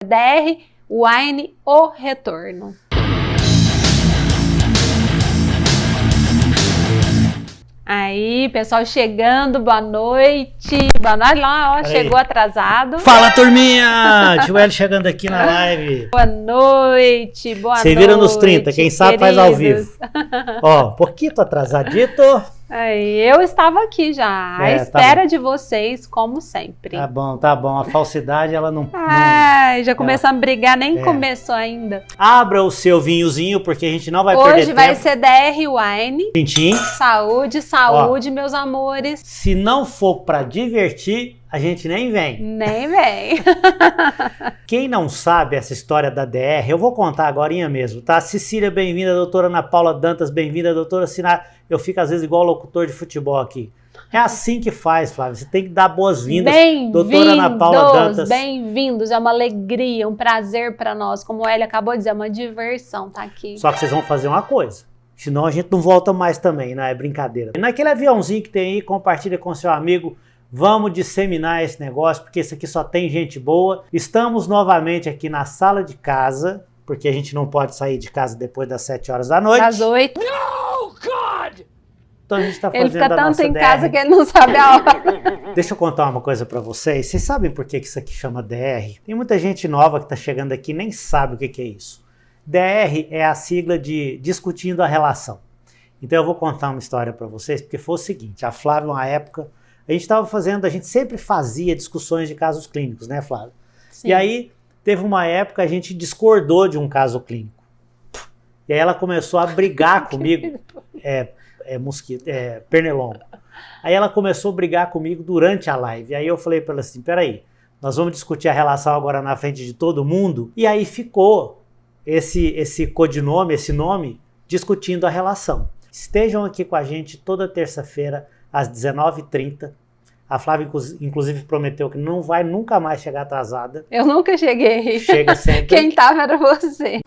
DR Wine, o retorno. Aí, pessoal chegando, boa noite. Boa noite lá, ó, chegou atrasado. Fala, turminha! Joelho chegando aqui na live. Boa noite, boa noite. Você vira nos 30, quem sabe faz ao vivo. Ó, pouquinho atrasadito. Aí, eu estava aqui já, à espera de vocês, como sempre. Tá bom. A falsidade, ela não... Ai, já começamos a brigar, nem começou ainda. Abra o seu vinhozinho, porque a gente não vai perder tempo. Hoje vai ser DR Wine. Tintim. Saúde, ó, meus amores. Se não for pra divertir, a gente nem vem. Nem vem. Quem não sabe essa história da DR, eu vou contar agorinha mesmo, tá? Cecília, bem-vinda. Doutora Ana Paula Dantas, bem-vinda. Doutora Sinara, eu fico às vezes igual locutor de futebol aqui. É assim que faz, Flávia. Você tem que dar boas-vindas. Doutora Ana Paula Dantas. Bem-vindos. É uma alegria, um prazer para nós. Como a Elia acabou de dizer, é uma diversão tá aqui. Só que vocês vão fazer uma coisa. Senão a gente não volta mais também, né? É brincadeira. Naquele aviãozinho que tem aí, compartilha com seu amigo. Vamos disseminar esse negócio, porque isso aqui só tem gente boa. Estamos novamente aqui na sala de casa, porque a gente não pode sair de casa depois das 7 horas da noite. Às 8. No, God! Então a gente tá fazendo ele fica a tanto nossa em DR. casa que ele não sabe a hora. Deixa eu contar uma coisa pra vocês. Vocês sabem por que isso aqui chama DR? Tem muita gente nova que tá chegando aqui e nem sabe o que é isso. DR é a sigla de Discutindo a Relação. Então eu vou contar uma história pra vocês, porque foi o seguinte, a Flávia, uma época, a gente sempre fazia discussões de casos clínicos, né, Flávia? Sim. E aí, teve uma época, a gente discordou de um caso clínico. E aí ela começou a brigar comigo, pernilongo. Aí ela começou a brigar comigo durante a live. Aí eu falei para ela assim, peraí, nós vamos discutir a relação agora na frente de todo mundo? E aí ficou esse codinome, esse nome, Discutindo a Relação. Estejam aqui com a gente toda terça-feira, às 19h30. A Flávia, inclusive, prometeu que não vai nunca mais chegar atrasada. Eu nunca cheguei. Chega sempre. Quem tava era você.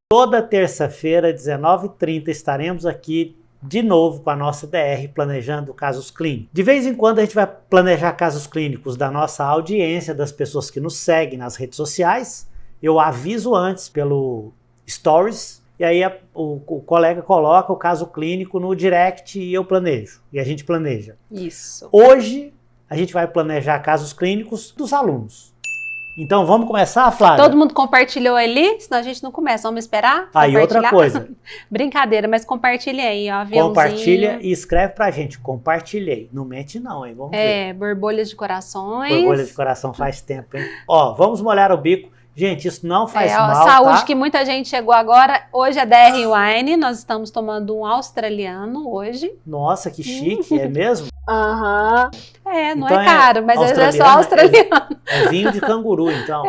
Toda terça-feira, 19h30, estaremos aqui de novo com a nossa DR, planejando casos clínicos. De vez em quando a gente vai planejar casos clínicos da nossa audiência, das pessoas que nos seguem nas redes sociais. Eu aviso antes pelo Stories. E aí o colega coloca o caso clínico no direct e eu planejo. E a gente planeja. Isso. Hoje a gente vai planejar casos clínicos dos alunos. Então vamos começar, Flávia? Todo mundo compartilhou ali? Senão a gente não começa. Vamos esperar? Aí outra coisa. Brincadeira, mas compartilha aí, ó. Aviãozinho. Compartilha e escreve pra gente. Compartilhei. Não mente não, hein? Vamos ver. Borbolhas de corações. Borbolhas de coração faz tempo, hein? Ó, vamos molhar o bico. Gente, isso não faz mal, saúde, tá? que muita gente chegou agora. Hoje é DR Wine, nós estamos tomando um australiano hoje. Nossa, que chique, é mesmo? Aham. Não então é caro, mas é só australiano. É vinho de canguru, então.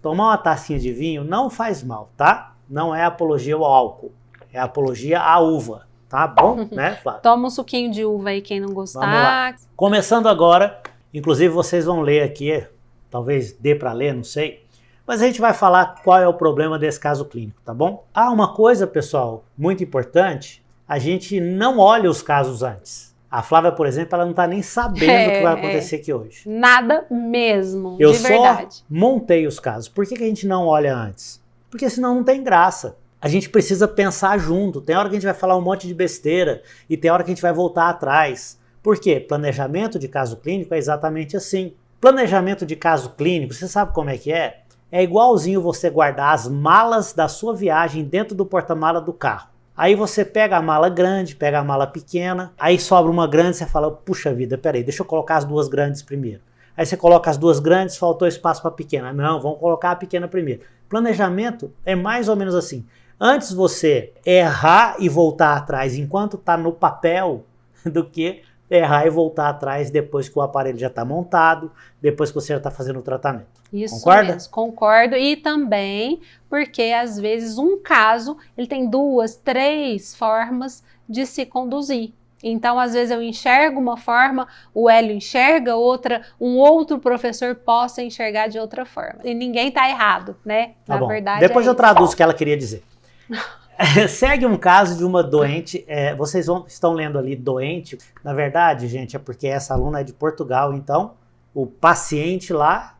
Tomar uma tacinha de vinho não faz mal, tá? Não é apologia ao álcool, é apologia à uva, tá bom? Né, Flávia? Toma um suquinho de uva aí, quem não gostar. Começando agora, inclusive vocês vão ler aqui, talvez dê para ler, não sei. Mas a gente vai falar qual é o problema desse caso clínico, tá bom? Uma coisa, pessoal, muito importante, a gente não olha os casos antes. A Flávia, por exemplo, ela não tá nem sabendo o que vai acontecer aqui hoje. Nada mesmo, de verdade. Só montei os casos. Por que a gente não olha antes? Porque senão não tem graça. A gente precisa pensar junto. Tem hora que a gente vai falar um monte de besteira e tem hora que a gente vai voltar atrás. Por quê? Planejamento de caso clínico é exatamente assim. Planejamento de caso clínico, você sabe como é que é? É igualzinho você guardar as malas da sua viagem dentro do porta-mala do carro. Aí você pega a mala grande, pega a mala pequena, aí sobra uma grande, você fala, puxa vida, peraí, deixa eu colocar as duas grandes primeiro. Aí você coloca as duas grandes, faltou espaço para a pequena. Não, vamos colocar a pequena primeiro. Planejamento é mais ou menos assim. Antes você errar e voltar atrás enquanto está no papel, do que errar e voltar atrás depois que o aparelho já está montado, depois que você já está fazendo o tratamento. Isso concorda? Mesmo, concordo. E também porque às vezes um caso ele tem 2, 3 formas de se conduzir. Então, às vezes eu enxergo uma forma, o Hélio enxerga outra, um outro professor possa enxergar de outra forma. E ninguém está errado, né? Tá Na bom. verdade. Depois eu traduzo o que ela queria dizer. Segue um caso de uma doente, vocês estão lendo ali doente, na verdade, gente, é porque essa aluna é de Portugal, então o paciente lá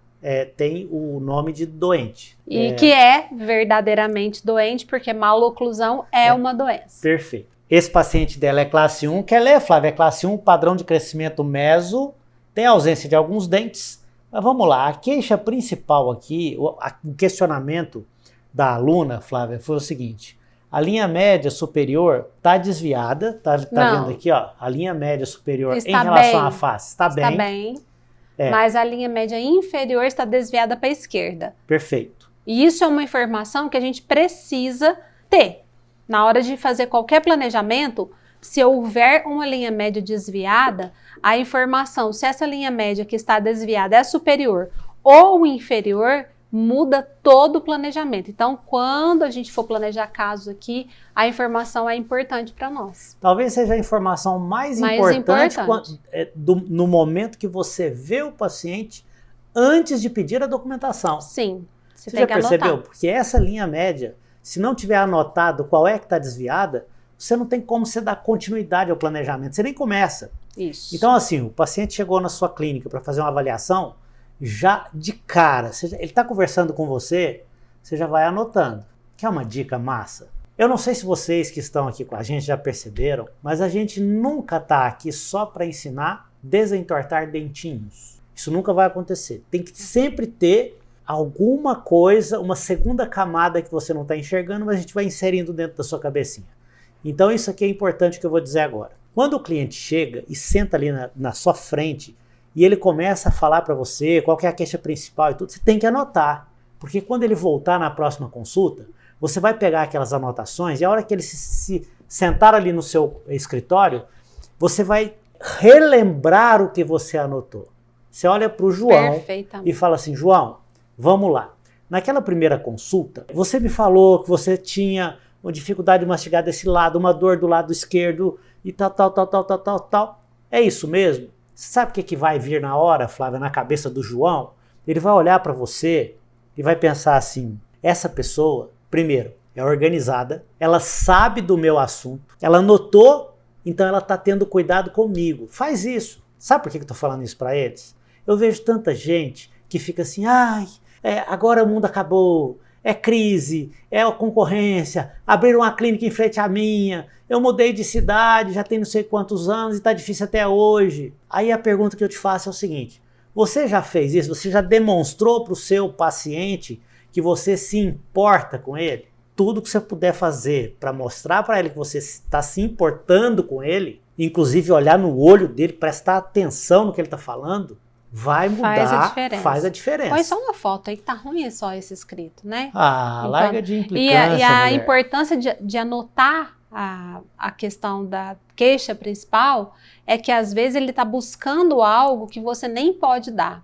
tem o nome de doente. E que é verdadeiramente doente, porque maloclusão é uma doença. Perfeito. Esse paciente dela é classe 1. Quer ler, Flávia? É classe 1, padrão de crescimento meso, tem ausência de alguns dentes. Mas vamos lá, a queixa principal aqui, o questionamento da aluna, Flávia, foi o seguinte. A linha média superior está desviada, tá vendo aqui, ó? A linha média superior em relação à face está bem. Está bem. Mas a linha média inferior está desviada para a esquerda. Perfeito. E isso é uma informação que a gente precisa ter. Na hora de fazer qualquer planejamento, se houver uma linha média desviada, a informação, se essa linha média que está desviada é superior ou inferior, muda todo o planejamento. Então, quando a gente for planejar casos aqui, a informação é importante para nós. Talvez seja a informação mais importante no momento que você vê o paciente antes de pedir a documentação. Sim, você já percebeu? Porque essa linha média, se não tiver anotado qual é que está desviada, você não tem como você dar continuidade ao planejamento, você nem começa. Isso. Então, assim, o paciente chegou na sua clínica para fazer uma avaliação, já de cara, ele está conversando com você, você já vai anotando. Quer uma dica massa? Eu não sei se vocês que estão aqui com a gente já perceberam, mas a gente nunca está aqui só para ensinar a desentortar dentinhos. Isso nunca vai acontecer. Tem que sempre ter alguma coisa, uma segunda camada que você não está enxergando, mas a gente vai inserindo dentro da sua cabecinha. Então isso aqui é importante que eu vou dizer agora. Quando o cliente chega e senta ali na sua frente, e ele começa a falar para você qual que é a queixa principal e tudo, você tem que anotar. Porque quando ele voltar na próxima consulta, você vai pegar aquelas anotações e a hora que ele se sentar ali no seu escritório, você vai relembrar o que você anotou. Você olha para o João e fala assim, João, vamos lá. Naquela primeira consulta, você me falou que você tinha uma dificuldade de mastigar desse lado, uma dor do lado esquerdo e tal. É isso mesmo? Você sabe o que vai vir na hora, Flávia, na cabeça do João? Ele vai olhar para você e vai pensar assim, essa pessoa, primeiro, é organizada, ela sabe do meu assunto, ela anotou, então ela está tendo cuidado comigo. Faz isso. Sabe por que eu estou falando isso para eles? Eu vejo tanta gente que fica assim, agora o mundo acabou, é crise, é a concorrência, abriram uma clínica em frente à minha, eu mudei de cidade, já tem não sei quantos anos e está difícil até hoje. Aí a pergunta que eu te faço é o seguinte, você já fez isso? Você já demonstrou para o seu paciente que você se importa com ele? Tudo que você puder fazer para mostrar para ele que você está se importando com ele, inclusive olhar no olho dele, prestar atenção no que ele está falando, vai mudar, faz a diferença. Põe só uma foto aí que tá ruim só esse escrito, né? Então, larga de implicância, E a importância de anotar a questão da queixa principal é que às vezes ele está buscando algo que você nem pode dar.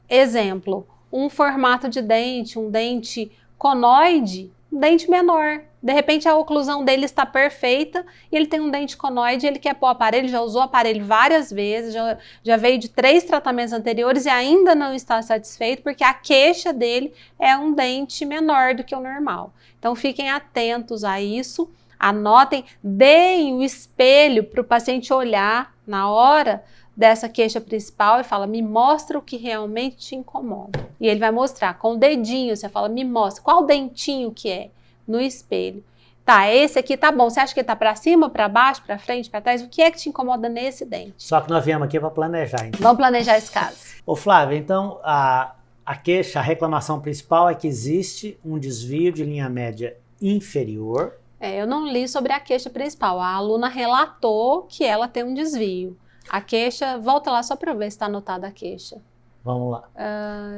Exemplo, um formato de dente, um dente conoide, um dente menor. De repente a oclusão dele está perfeita e ele tem um dente conoide, ele quer pôr o aparelho, já usou o aparelho várias vezes, já veio de 3 tratamentos anteriores e ainda não está satisfeito porque a queixa dele é um dente menor do que o normal. Então fiquem atentos a isso, anotem, deem o espelho para o paciente olhar na hora dessa queixa principal e fala, me mostra o que realmente te incomoda. E ele vai mostrar com o dedinho, você fala, me mostra, qual dentinho que é? No espelho. Tá, esse aqui tá bom, você acha que ele tá pra cima, pra baixo, pra frente, pra trás? O que é que te incomoda nesse dente? Só que nós viemos aqui para planejar. Então. Vamos planejar esse caso. Ô Flávia, então a queixa, a reclamação principal é que existe um desvio de linha média inferior. Eu não li sobre a queixa principal, a aluna relatou que ela tem um desvio. A queixa, volta lá só para eu ver se está anotada a queixa. Vamos lá.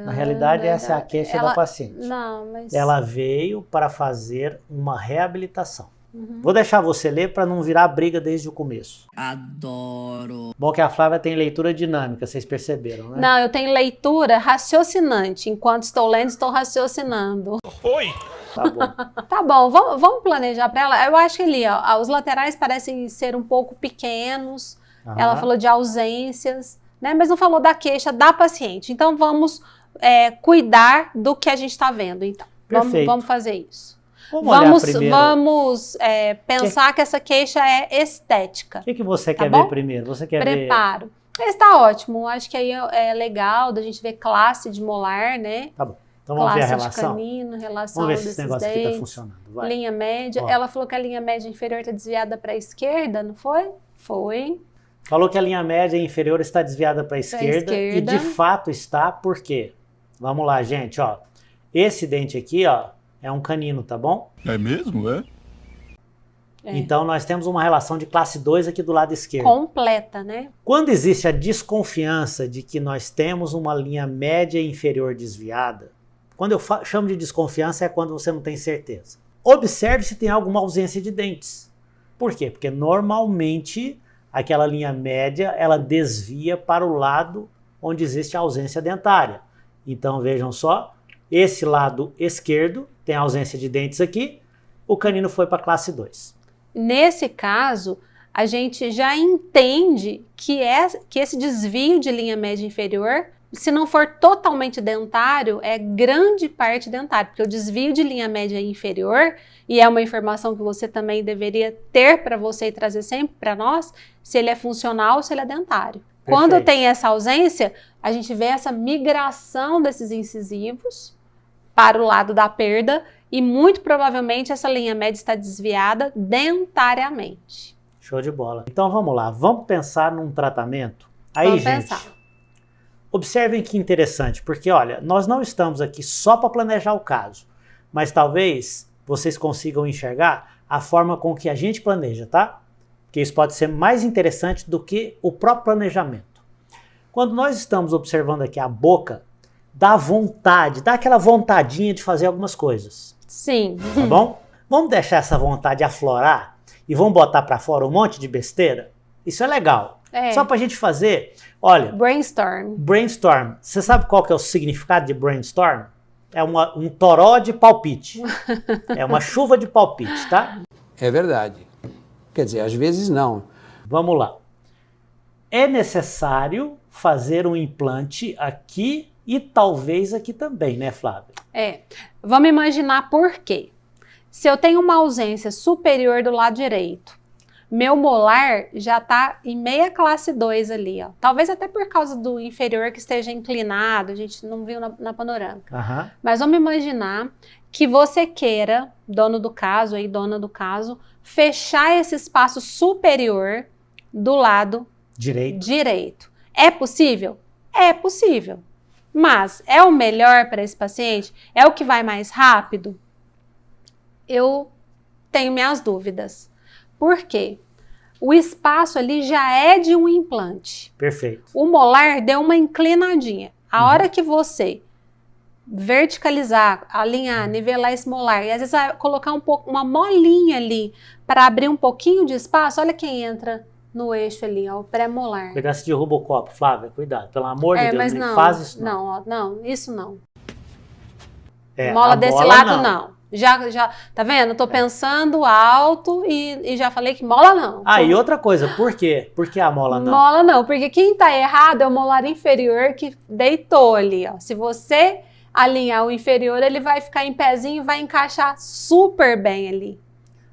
Na realidade, essa é a queixa da paciente. Não, mas... Ela veio para fazer uma reabilitação. Vou deixar você ler para não virar briga desde o começo. Adoro. Bom que a Flávia tem leitura dinâmica, vocês perceberam, né? Não, eu tenho leitura raciocinante. Enquanto estou lendo, estou raciocinando. Oi! Tá bom. Tá bom, vamos planejar para ela. Eu acho que ali, ó, os laterais parecem ser um pouco pequenos. Ela falou de ausências, né? Mas não falou da queixa da paciente. Então vamos cuidar do que a gente está vendo. Então, vamos fazer isso. Vamos pensar que essa queixa é estética. O que você quer ver primeiro? Você quer Preparo. Esse tá ótimo, acho que aí é legal da gente ver classe de molar, né? Tá bom. Então vamos ver a Classe de relação? canino, relação Vamos ver se esse desses negócio aqui tá dentes, funcionando. Vai. linha média. Ó. Ela falou que a linha média inferior tá desviada para a esquerda, não foi? Foi. Falou que a linha média inferior está desviada para a esquerda e de fato está, por quê? Vamos lá, gente, ó. Esse dente aqui, ó, é um canino, tá bom? É mesmo, é? Então nós temos uma relação de classe 2 aqui do lado esquerdo. Completa, né? Quando existe a desconfiança de que nós temos uma linha média inferior desviada, quando eu chamo de desconfiança é quando você não tem certeza. Observe se tem alguma ausência de dentes. Por quê? Porque normalmente aquela linha média ela desvia para o lado onde existe a ausência dentária. Então vejam só, esse lado esquerdo tem a ausência de dentes aqui, o canino foi para a classe 2. Nesse caso, a gente já entende que esse desvio de linha média inferior, se não for totalmente dentário, é grande parte dentário, porque o desvio de linha média inferior, e é uma informação que você também deveria ter para você e trazer sempre para nós, se ele é funcional ou se ele é dentário. Perfeito. Quando tem essa ausência, a gente vê essa migração desses incisivos para o lado da perda, e muito provavelmente essa linha média está desviada dentariamente. Show de bola. Então vamos lá, vamos pensar num tratamento? Aí, Vamos gente, pensar. observem que interessante, porque olha, nós não estamos aqui só para planejar o caso, mas talvez vocês consigam enxergar a forma com que a gente planeja, tá? Porque isso pode ser mais interessante do que o próprio planejamento. Quando nós estamos observando aqui a boca, dá vontade, dá aquela vontadinha de fazer algumas coisas. Sim. Tá bom? Vamos deixar essa vontade aflorar e vamos botar pra fora um monte de besteira? Isso é legal. É. Só pra gente fazer, olha, Brainstorm. brainstorm. Você sabe qual que é o significado de brainstorm? É um toró de palpite. É uma chuva de palpite, tá? É verdade. Quer dizer, às vezes não. Vamos lá. É necessário fazer um implante aqui e talvez aqui também, né, Flávia? É. Vamos imaginar por quê. Se eu tenho uma ausência superior do lado direito, meu molar já está em meia classe 2 ali, ó. Talvez até por causa do inferior que esteja inclinado, a gente não viu na panorâmica. Aham. Mas vamos imaginar que você queira, dono do caso aí, dona do caso, fechar esse espaço superior do lado direito. É possível? É possível. Mas é o melhor para esse paciente? É o que vai mais rápido? Eu tenho minhas dúvidas. Por quê? O espaço ali já é de um implante. Perfeito. O molar deu uma inclinadinha. A hora que você verticalizar, alinhar, nivelar esse molar, e às vezes vai colocar uma molinha ali para abrir um pouquinho de espaço, olha quem entra no eixo ali, ó, o pré-molar. Cuidado se derruba o copo, Flávia, cuidado. Pelo amor de Deus, mas não faz isso não. Não, ó, não, isso não. É, Mola a desse bola lado não. Já, tá vendo? Eu tô pensando alto e já falei que mola não. Ah, e outra coisa, por quê? Por que a mola não? Mola não, porque quem tá errado é o molar inferior que deitou ali, ó. Se você alinhar o inferior, ele vai ficar em pezinho e vai encaixar super bem ali.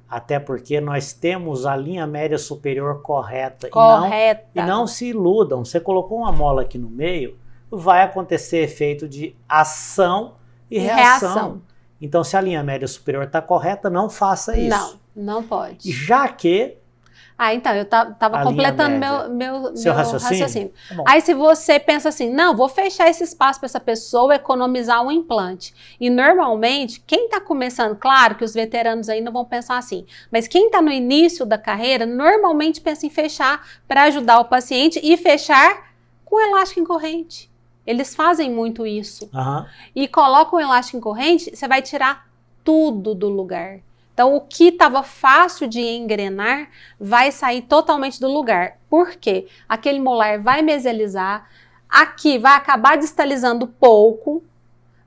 Até porque nós temos a linha média superior correta. Correta. E não se iludam. Você colocou uma mola aqui no meio, vai acontecer efeito de ação e reação. Então, se a linha média superior está correta, não faça isso. Não pode. Já que... então, eu tava completando meu raciocínio. Tá bom. Aí, se você pensa assim, não, vou fechar esse espaço para essa pessoa economizar um implante. E, normalmente, quem está começando, claro que os veteranos ainda vão pensar assim, mas quem está no início da carreira, normalmente pensa em fechar para ajudar o paciente e fechar com elástico em corrente. Eles fazem muito isso. E colocam o elástico em corrente, você vai tirar tudo do lugar. Então, o que estava fácil de engrenar vai sair totalmente do lugar. Por quê? Aquele molar vai mesializar, aqui vai acabar distalizando pouco,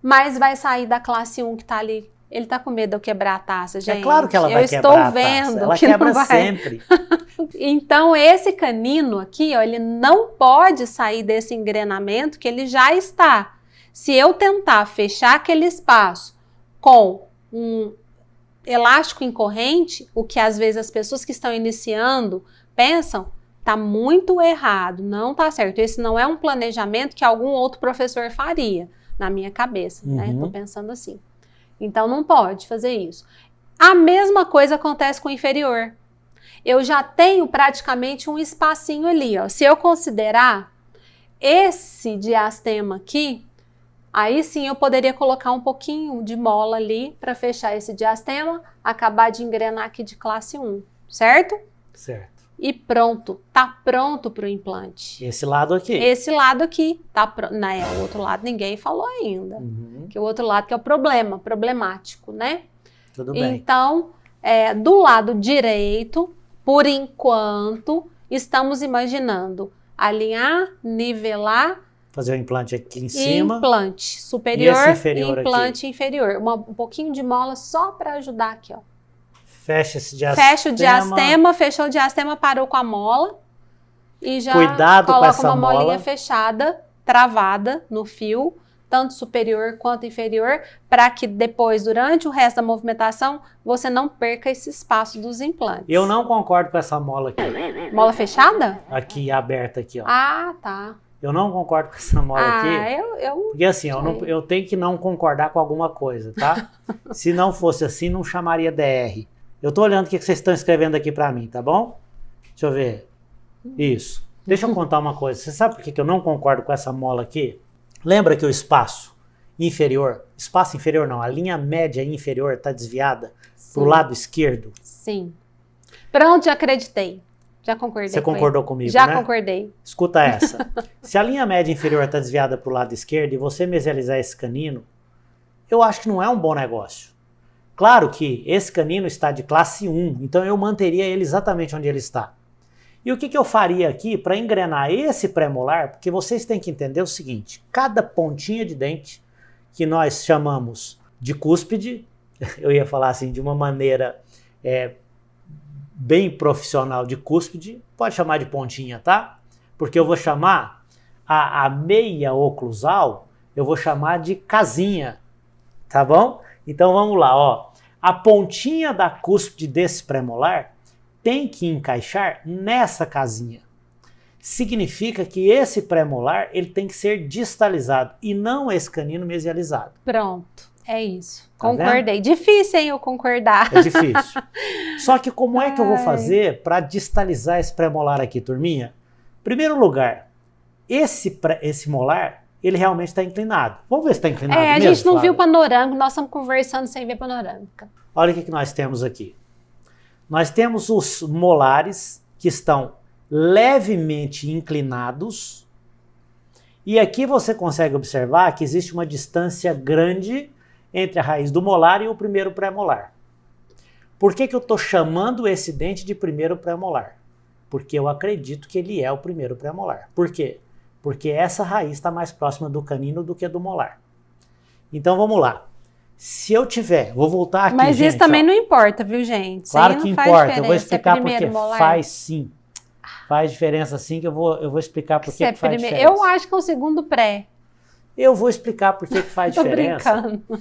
mas vai sair da classe 1 que está ali. Ele está com medo de eu quebrar a taça, gente. É claro que ela vai quebrar a taça. Eu estou vendo ela que quebra não vai. sempre. Então, esse canino aqui, ó, ele não pode sair desse engrenamento que ele já está. Se eu tentar fechar aquele espaço com um elástico em corrente, o que às vezes as pessoas que estão iniciando pensam, Tá muito errado, não tá certo. Esse não é um planejamento que algum outro professor faria, na minha cabeça, né? Tô pensando assim. Então, não pode fazer isso. A mesma coisa acontece com o inferior. Eu já tenho praticamente um espacinho ali, ó. Se eu considerar esse diastema aqui, aí sim eu poderia colocar um pouquinho de mola ali para fechar esse diastema, acabar de engrenar aqui de classe 1, certo? Certo. E pronto, tá pronto para o implante. Esse lado aqui. Esse lado aqui tá pronto. Não, o outro lado ninguém falou ainda. Que o outro lado que é o problemático, né? Tudo bem. Então, do lado direito, por enquanto, estamos imaginando alinhar, nivelar, fazer o implante aqui em cima. Implante superior e esse inferior implante inferior. Um pouquinho de mola só para ajudar aqui, ó. Fecha esse diastema. Fecha o diastema, fechou o diastema, parou com a mola e já Cuidado coloca com essa uma molinha mola. fechada, travada no fio, tanto superior quanto inferior, para que depois, durante o resto da movimentação, você não perca esse espaço dos implantes. Eu não concordo com essa mola aqui. Mola fechada? Aqui, aberta aqui, ó. Ah, tá. Eu não concordo com essa mola aqui. Eu Porque assim, eu tenho que não concordar com alguma coisa, tá? Se não fosse assim, não chamaria DR. Eu tô olhando o que vocês estão escrevendo aqui pra mim, tá bom? Deixa eu ver. Isso. Deixa eu contar uma coisa. Você sabe por que eu não concordo com essa mola aqui? Lembra que o espaço inferior não, a linha média inferior está desviada pro lado esquerdo? Sim. Pronto, já acreditei. Já concordei. Você concordou comigo, já né? Já concordei. Escuta essa. Se a linha média inferior está desviada pro lado esquerdo e você mesializar esse canino, eu acho que não é um bom negócio. Claro que esse canino está de classe 1, então eu manteria ele exatamente onde ele está. E o que eu faria aqui para engrenar esse pré-molar? Porque vocês têm que entender o seguinte, cada pontinha de dente que nós chamamos de cúspide, eu ia falar assim de uma maneira bem profissional de cúspide, pode chamar de pontinha, tá? Porque eu vou chamar a meia oclusal, eu vou chamar de casinha, tá bom? Então vamos lá, ó. A pontinha da cúspide desse pré-molar tem que encaixar nessa casinha. Significa que esse pré-molar ele tem que ser distalizado e não esse canino mesializado. Pronto, é isso. Tá Concordei. Vendo? Difícil, hein, eu concordar. É difícil. Só que como é que eu vou fazer para distalizar esse pré-molar aqui, turminha? Em primeiro lugar, esse molar, ele realmente está inclinado. Vamos ver se está inclinado mesmo, a gente não Flávia? viu panorâmico, nós estamos conversando sem ver panorâmica. Olha o que nós temos aqui. Nós temos os molares que estão levemente inclinados e aqui você consegue observar que existe uma distância grande entre a raiz do molar e o primeiro pré-molar. Por que eu estou chamando esse dente de primeiro pré-molar? Porque eu acredito que ele é o primeiro pré-molar. Por quê? Porque essa raiz está mais próxima do canino do que do molar. Então vamos lá. Se eu tiver, vou voltar aqui, mas gente, isso também não importa, viu, gente? Claro que importa, eu vou explicar porque molar. faz sim. Faz diferença sim, que eu vou explicar por que faz diferença. Eu acho que é o segundo pré. Eu vou explicar por que faz diferença. Tô brincando.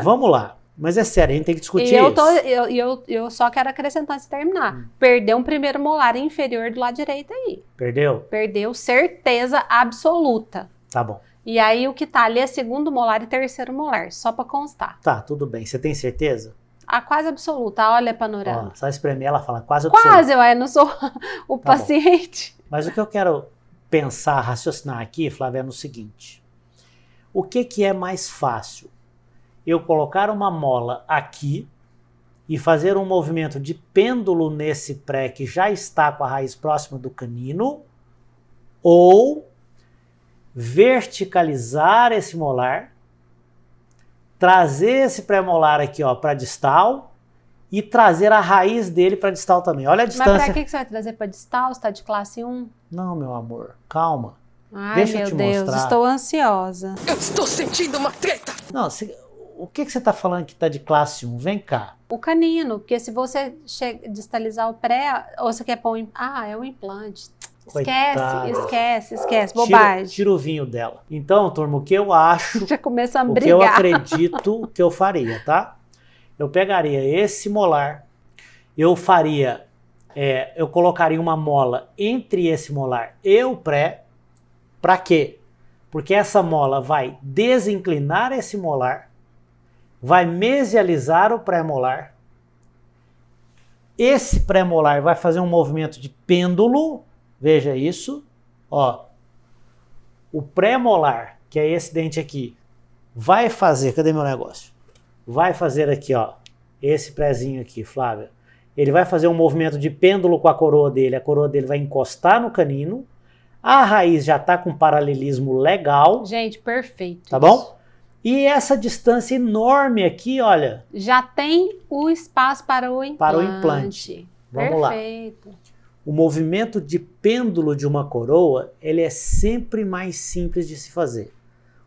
Vamos lá. Mas é sério, a gente tem que discutir isso. Eu só quero acrescentar antes de terminar. Perdeu um primeiro molar inferior do lado direito aí. Perdeu? Perdeu, certeza absoluta. Tá bom. E aí o que tá ali é segundo molar e terceiro molar, só pra constar. Tá, tudo bem. Você tem certeza? A quase absoluta, olha panorama. Ó, só espremer, ela fala quase absoluta. Quase, eu não sou o Tá paciente. Bom. Mas o que eu quero pensar, raciocinar aqui, Flávia, é no seguinte. O que é mais fácil? Eu colocar uma mola aqui e fazer um movimento de pêndulo nesse pré que já está com a raiz próxima do canino, ou verticalizar esse molar, trazer esse pré-molar aqui para distal e trazer a raiz dele para distal também. Olha a distância. Mas para que você vai trazer para distal? Você está de classe 1? Não, meu amor, calma. Ai, deixa meu eu te Deus, mostrar. Estou ansiosa. Eu estou sentindo uma treta! Não, o que você está falando que está de classe 1? Vem cá. O canino, porque se você distalizar o pré, ou você quer pôr é um implante. Esquece, bobagem. Tira o vinho dela. Então, turma, o que eu acho, já começa a o brigar. que eu acredito que eu faria, tá? Eu pegaria esse molar, eu faria eu colocaria uma mola entre esse molar e o pré. Para quê? Porque essa mola vai desinclinar esse molar, vai mesializar o pré-molar. Esse pré-molar vai fazer um movimento de pêndulo, veja isso, ó. O pré-molar, que é esse dente aqui, vai fazer, cadê meu negócio? Vai fazer aqui, ó, esse prézinho aqui, Flávia. Ele vai fazer um movimento de pêndulo com a coroa dele vai encostar no canino, a raiz já está com paralelismo legal. Gente, perfeito. Tá bom? E essa distância enorme aqui, olha. Já tem o espaço para o implante. Para o implante. Vamos perfeito. lá. O movimento de pêndulo de uma coroa, ele é sempre mais simples de se fazer.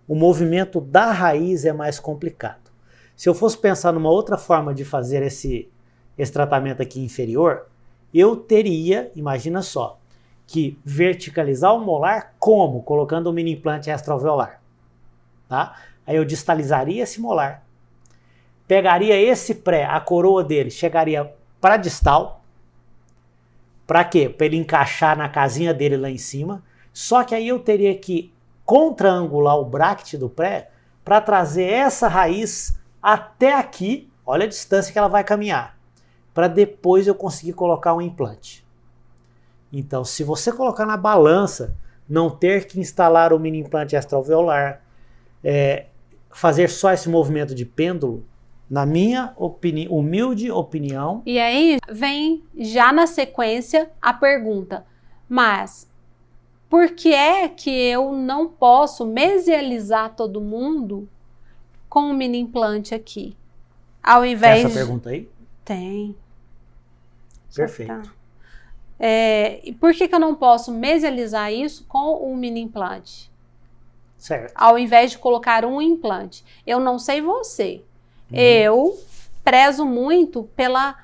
O movimento da raiz é mais complicado. Se eu fosse pensar numa outra forma de fazer esse tratamento aqui inferior, eu teria, imagina só, que verticalizar o molar como? Colocando um mini implante extraalveolar. Tá? Aí eu distalizaria esse molar, pegaria esse pré, a coroa dele, chegaria para distal. Para quê? Para ele encaixar na casinha dele lá em cima. Só que aí eu teria que contraangular o bracket do pré para trazer essa raiz até aqui. Olha a distância que ela vai caminhar. Para depois eu conseguir colocar um implante. Então, se você colocar na balança, não ter que instalar o mini implante extraalveolar, fazer só esse movimento de pêndulo, na minha humilde opinião. E aí vem já na sequência a pergunta, mas por que é que eu não posso mesializar todo mundo com um mini implante aqui? Ao invés Essa pergunta aí? Tem. Perfeito. Tá. E por que eu não posso mesializar isso com um mini implante? Certo. Ao invés de colocar um implante. Eu não sei você. Eu prezo muito pela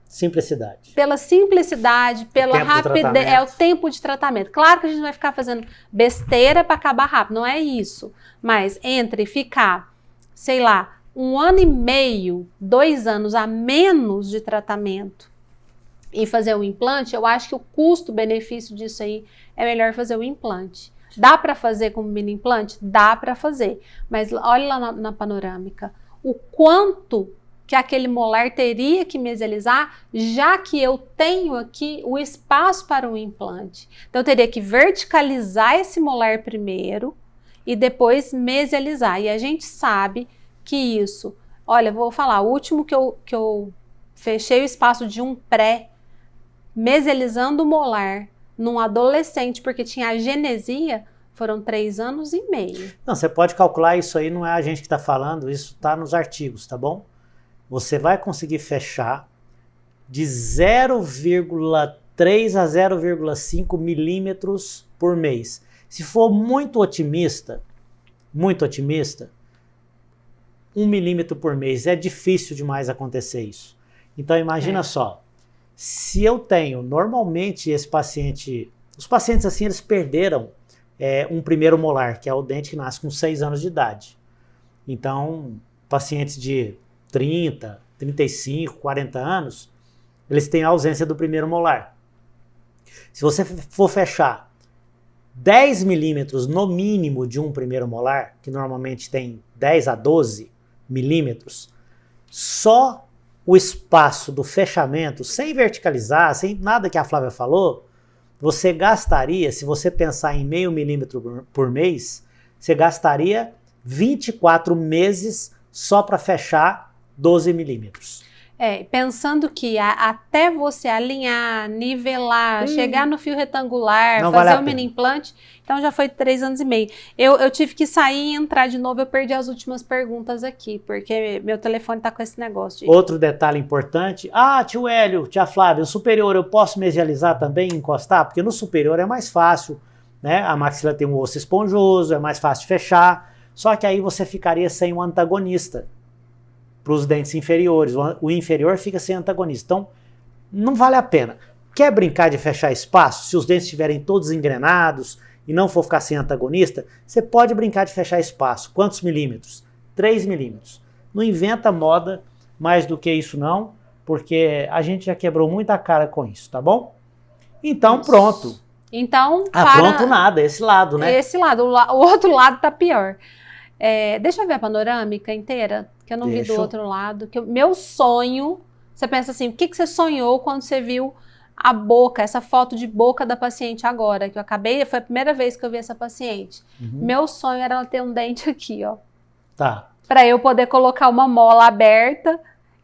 simplicidade. Pela simplicidade, pela rapidez, o tempo de tratamento. Claro que a gente vai ficar fazendo besteira para acabar rápido, não é isso. Mas entre ficar, sei lá, 1 ano e meio, 2 anos a menos de tratamento e fazer o implante, eu acho que o custo-benefício disso aí é melhor fazer o implante. Dá para fazer com mini implante? Dá para fazer. Mas olha lá na panorâmica. O quanto que aquele molar teria que mesializar, já que eu tenho aqui o espaço para o implante. Então, eu teria que verticalizar esse molar primeiro e depois mesializar. E a gente sabe que isso... Olha, vou falar, o último que eu fechei o espaço de um pré, mesializando o molar num adolescente, porque tinha agenesia, foram 3 anos e meio. Não, você pode calcular isso aí, não é a gente que está falando, isso está nos artigos, tá bom? Você vai conseguir fechar de 0,3 a 0,5 milímetros por mês. Se for muito otimista, 1 milímetro por mês, é difícil demais acontecer isso. Então imagina só, se eu tenho, normalmente esse paciente, os pacientes assim, eles perderam um primeiro molar, que é o dente que nasce com 6 anos de idade. Então, pacientes de 30, 35, 40 anos, eles têm a ausência do primeiro molar. Se você for fechar 10 milímetros no mínimo de um primeiro molar, que normalmente tem 10 a 12 milímetros, só o espaço do fechamento, sem verticalizar, sem nada que a Flávia falou, você gastaria, se você pensar em 0,5 milímetro por mês, você gastaria 24 meses só para fechar 12 milímetros. Pensando que até você alinhar, nivelar, chegar no fio retangular, não fazer vale o mini implante, então já foi 3 anos e meio. Eu tive que sair e entrar de novo, eu perdi as últimas perguntas aqui, porque meu telefone tá com esse negócio. Outro detalhe importante, tio Hélio, tia Flávia, o superior eu posso mesializar também e encostar? Porque no superior é mais fácil, né? A maxila tem um osso esponjoso, é mais fácil de fechar, só que aí você ficaria sem um antagonista para os dentes inferiores, o inferior fica sem antagonista. Então, não vale a pena. Quer brincar de fechar espaço? Se os dentes estiverem todos engrenados e não for ficar sem antagonista, você pode brincar de fechar espaço. Quantos milímetros? 3 milímetros. Não inventa moda mais do que isso não. porque a gente já quebrou muita cara com isso, tá bom? Então, pronto. Então, pronto nada, esse lado, né? Esse lado, o outro lado tá pior. Deixa eu ver a panorâmica inteira, que eu não vi do outro lado. Meu sonho, você pensa assim, o que você sonhou quando você viu a boca, essa foto de boca da paciente agora, que eu acabei, foi a primeira vez que eu vi essa paciente. Meu sonho era ela ter um dente aqui, ó. Tá. Pra eu poder colocar uma mola aberta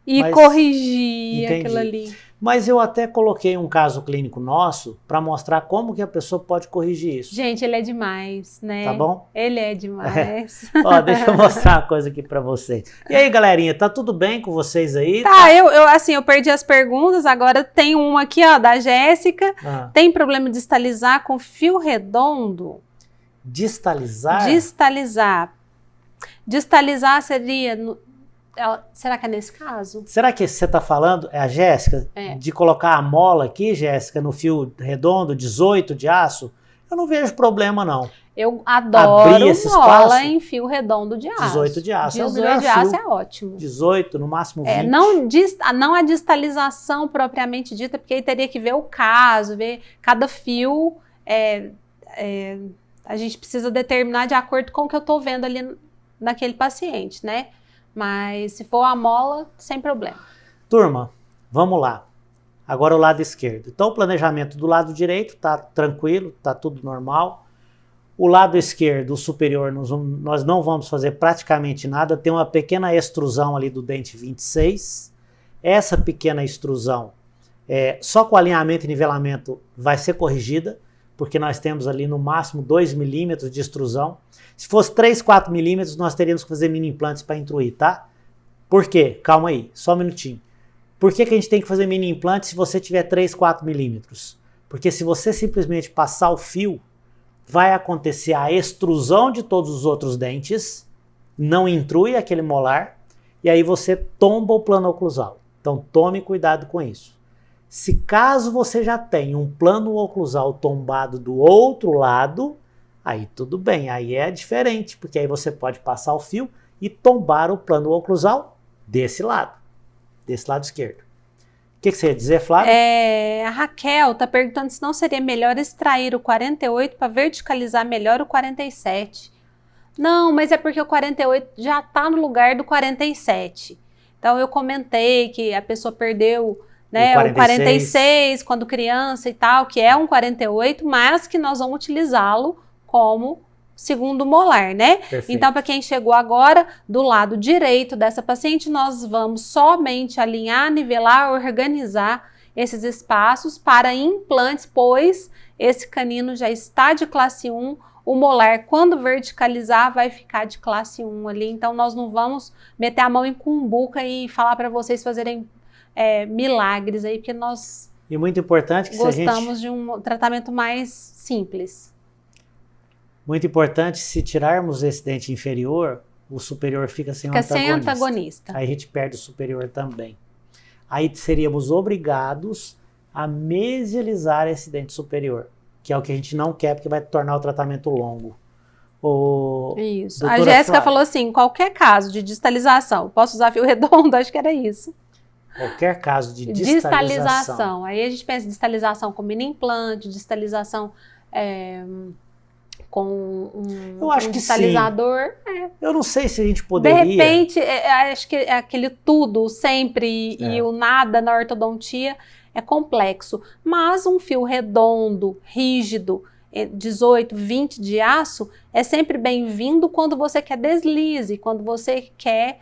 e corrigir aquilo ali. Mas eu até coloquei um caso clínico nosso para mostrar como que a pessoa pode corrigir isso. Gente, ele é demais, né? Tá bom? Ele é demais. Ó, deixa eu mostrar uma coisa aqui para vocês. E aí, galerinha, tá tudo bem com vocês aí? Tá, eu perdi as perguntas, agora tem uma aqui, ó, da Jéssica. Tem problema de distalizar com fio redondo? Distalizar? Distalizar. Distalizar seria... será que é nesse caso? Será que você está falando, a Jéssica, de colocar a mola aqui, Jéssica, no fio redondo, 18 de aço? Eu não vejo problema, não. Eu adoro mola em fio redondo de aço. 18 de aço 18 de aço é ótimo. 18, no máximo 20. Não a distalização propriamente dita, porque aí teria que ver o caso, ver cada fio. A gente precisa determinar de acordo com o que eu estou vendo ali naquele paciente, né? Mas se for a mola, sem problema. Turma, vamos lá. Agora o lado esquerdo. Então o planejamento do lado direito tá tranquilo, tá tudo normal. O lado esquerdo, o superior, nós não vamos fazer praticamente nada. Tem uma pequena extrusão ali do dente 26. Essa pequena extrusão, só com alinhamento e nivelamento vai ser corrigida, porque nós temos ali no máximo 2 milímetros de extrusão. Se fosse 3, 4 milímetros, nós teríamos que fazer mini implantes para intruir, tá? Por quê? Calma aí, só um minutinho. Por que a gente tem que fazer mini implante se você tiver 3, 4 milímetros? Porque se você simplesmente passar o fio, vai acontecer a extrusão de todos os outros dentes, não intrui aquele molar, e aí você tomba o plano oclusal. Então tome cuidado com isso. Se caso você já tem um plano oclusal tombado do outro lado, aí tudo bem, aí é diferente, porque aí você pode passar o fio e tombar o plano oclusal desse lado esquerdo. O que você ia dizer, Flávia? A Raquel está perguntando se não seria melhor extrair o 48 para verticalizar melhor o 47. Não, mas é porque o 48 já está no lugar do 47. Então eu comentei que a pessoa perdeu... né, o 46 quando criança e tal, que é um 48, mas que nós vamos utilizá-lo como segundo molar, né? Perfeito. Então, para quem chegou agora, do lado direito dessa paciente, nós vamos somente alinhar, nivelar, organizar esses espaços para implantes, pois esse canino já está de classe 1, o molar, quando verticalizar, vai ficar de classe 1 ali, então nós não vamos meter a mão em cumbuca e falar para vocês fazerem milagres aí, porque nós e muito importante que gostamos de um tratamento mais simples. Muito importante, se tirarmos esse dente inferior, o superior fica sem antagonista. Aí a gente perde o superior também. Aí seríamos obrigados a mesializar esse dente superior, que é o que a gente não quer, porque vai tornar o tratamento longo. Isso. A Jéssica falou assim, qualquer caso de distalização, posso usar fio redondo? Acho que era isso. Qualquer caso de distalização. Aí a gente pensa em distalização com mini implante, distalização com um distalizador. Eu não sei se a gente poderia... De repente, acho que aquele tudo sempre e o nada na ortodontia é complexo. Mas um fio redondo, rígido, 18, 20 de aço, é sempre bem-vindo quando você quer deslize, quando você quer...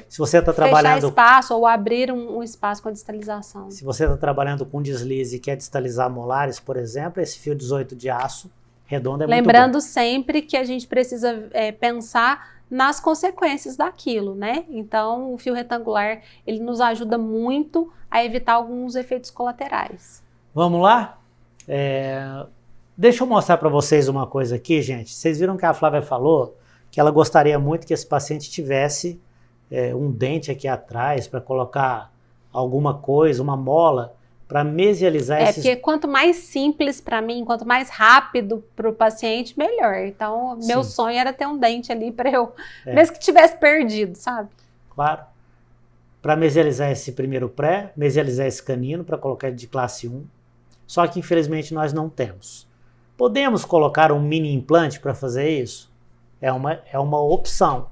se você está trabalhando fechar espaço ou abrir um espaço com a distalização. Se você está trabalhando com deslize e quer distalizar molares, por exemplo, esse fio 18 de aço redondo é muito bom. Lembrando sempre que a gente precisa pensar nas consequências daquilo, né? Então, o fio retangular, ele nos ajuda muito a evitar alguns efeitos colaterais. Vamos lá? Deixa eu mostrar para vocês uma coisa aqui, gente. Vocês viram que a Flávia falou que ela gostaria muito que esse paciente tivesse um dente aqui atrás para colocar alguma coisa, uma mola, para mesializar esses... porque quanto mais simples para mim, quanto mais rápido para o paciente, melhor. Então, meu sonho era ter um dente ali para eu, mesmo que tivesse perdido, sabe? Claro. para mesializar esse primeiro pré, mesializar esse canino para colocar ele de classe 1. Só que infelizmente nós não temos. Podemos colocar um mini implante para fazer isso? É uma opção,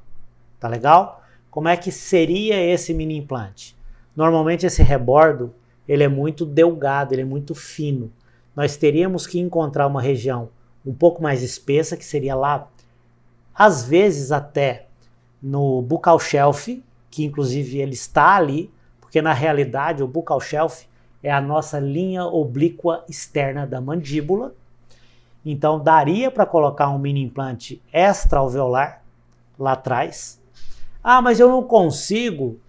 tá legal? Como é que seria esse mini implante? Normalmente esse rebordo, ele é muito delgado, ele é muito fino. Nós teríamos que encontrar uma região um pouco mais espessa, que seria lá, às vezes até no buccal shelf, que inclusive ele está ali, porque na realidade o buccal shelf é a nossa linha oblíqua externa da mandíbula. Então daria para colocar um mini implante extra-alveolar lá atrás. Ah, mas eu não consigo,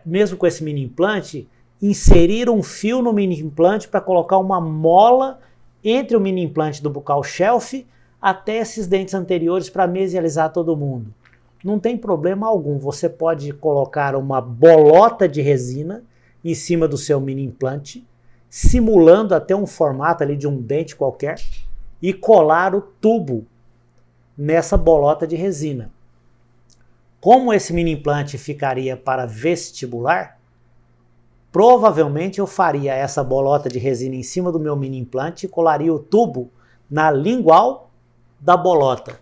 mesmo com esse mini implante, inserir um fio no mini implante para colocar uma mola entre o mini implante do buccal shelf até esses dentes anteriores para mesializar todo mundo. Não tem problema algum, você pode colocar uma bolota de resina em cima do seu mini implante, simulando até um formato ali de um dente qualquer, e colar o tubo nessa bolota de resina. Como esse mini implante ficaria para vestibular, provavelmente eu faria essa bolota de resina em cima do meu mini implante e colaria o tubo na lingual da bolota.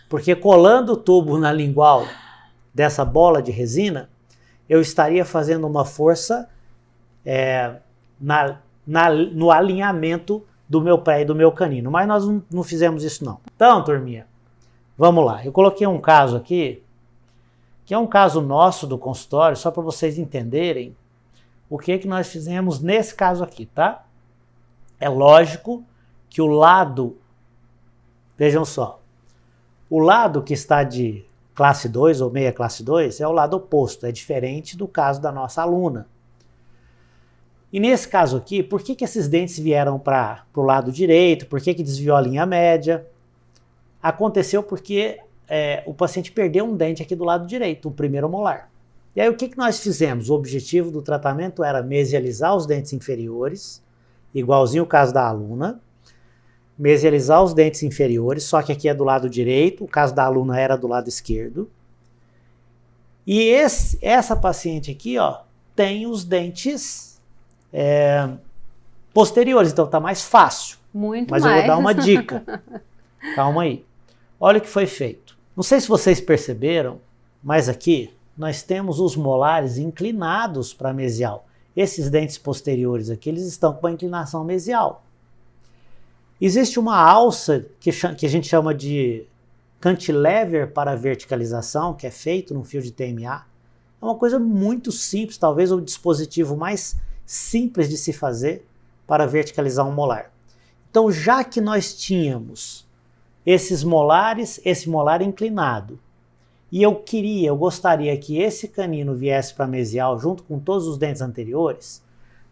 Porque colando o tubo na lingual dessa bola de resina, eu estaria fazendo uma força no alinhamento do meu pé e do meu canino. Mas nós não fizemos isso não. Então, turminha, vamos lá. Eu coloquei um caso aqui, que é um caso nosso do consultório, só para vocês entenderem o que nós fizemos nesse caso aqui, tá? É lógico que o lado, vejam só, o lado que está de classe 2 ou meia classe 2 é o lado oposto, é diferente do caso da nossa aluna. E nesse caso aqui, por que esses dentes vieram para o lado direito? Por que desviou a linha média? Aconteceu porque o paciente perdeu um dente aqui do lado direito, o primeiro molar. E aí o que nós fizemos? O objetivo do tratamento era mesializar os dentes inferiores, igualzinho o caso da aluna, mesializar os dentes inferiores, só que aqui é do lado direito, o caso da aluna era do lado esquerdo. E essa paciente aqui, ó, tem os dentes posteriores, então tá mais fácil. Muito mais. Mas eu vou dar uma dica. Calma aí. Olha o que foi feito. Não sei se vocês perceberam, mas aqui nós temos os molares inclinados para mesial. Esses dentes posteriores aqui, eles estão com a inclinação mesial. Existe uma alça que a gente chama de cantilever para verticalização, que é feito no fio de TMA. É uma coisa muito simples, talvez o dispositivo mais simples de se fazer para verticalizar um molar. Então, já que nós tínhamos esses molares, esse molar inclinado, e eu gostaria que esse canino viesse para mesial junto com todos os dentes anteriores,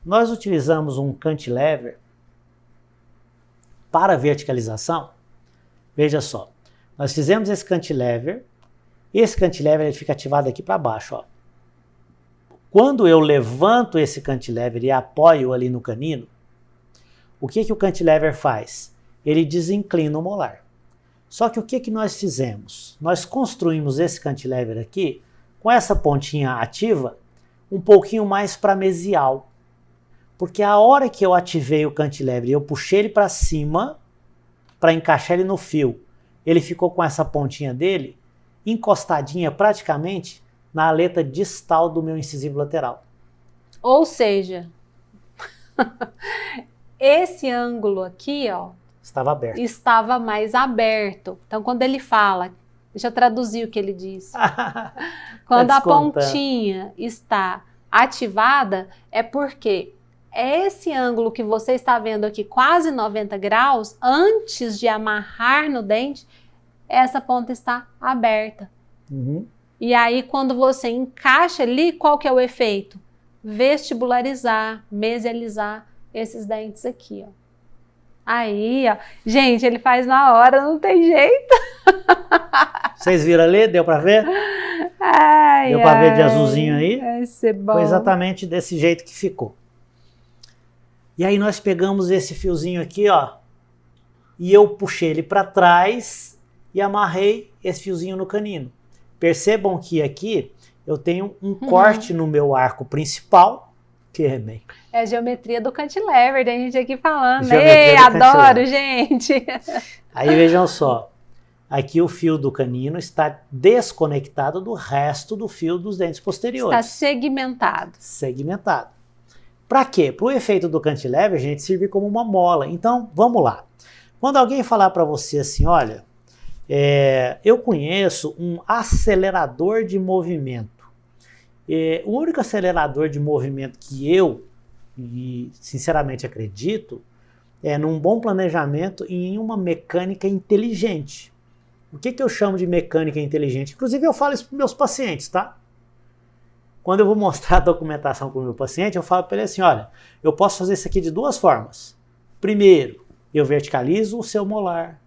nós utilizamos um cantilever para verticalização. Veja só, nós fizemos esse cantilever ele fica ativado aqui para baixo, ó. Quando eu levanto esse cantilever e apoio ali no canino, o que o cantilever faz? Ele desinclina o molar. Só que o que nós fizemos? Nós construímos esse cantilever aqui com essa pontinha ativa um pouquinho mais para mesial. Porque a hora que eu ativei o cantilever e eu puxei ele para cima para encaixar ele no fio, ele ficou com essa pontinha dele encostadinha praticamente na aleta distal do meu incisivo lateral. Ou seja, esse ângulo aqui, ó, estava mais aberto. Então, quando ele fala, deixa eu traduzir o que ele diz. Quando a pontinha está ativada, é porque esse ângulo que você está vendo aqui, quase 90 graus, antes de amarrar no dente, essa ponta está aberta. Uhum. E aí, quando você encaixa ali, qual que é o efeito? Vestibularizar, mesializar esses dentes aqui, ó. Aí, ó. Gente, ele faz na hora, não tem jeito. Vocês viram ali? Deu pra ver? Deu pra ver de azulzinho aí? Vai ser bom. Foi exatamente desse jeito que ficou. E aí nós pegamos esse fiozinho aqui, ó, e eu puxei ele para trás e amarrei esse fiozinho no canino. Percebam que aqui eu tenho um corte no meu arco principal, que é bem. É a geometria do cantilever, tem gente aqui falando. Geometria Ei, do adoro, cantilever. gente! Aí vejam só, aqui o fio do canino está desconectado do resto do fio dos dentes posteriores. Está segmentado. Segmentado. Para quê? Para o efeito do cantilever, a gente serve como uma mola. Então, vamos lá. Quando alguém falar para você assim, olha, eu conheço um acelerador de movimento. O único acelerador de movimento que eu, sinceramente, acredito é num bom planejamento e em uma mecânica inteligente. O que eu chamo de mecânica inteligente? Inclusive, eu falo isso para meus pacientes, tá? Quando eu vou mostrar a documentação para o meu paciente, eu falo para ele assim, olha, eu posso fazer isso aqui de duas formas. Primeiro, eu verticalizo o seu molar.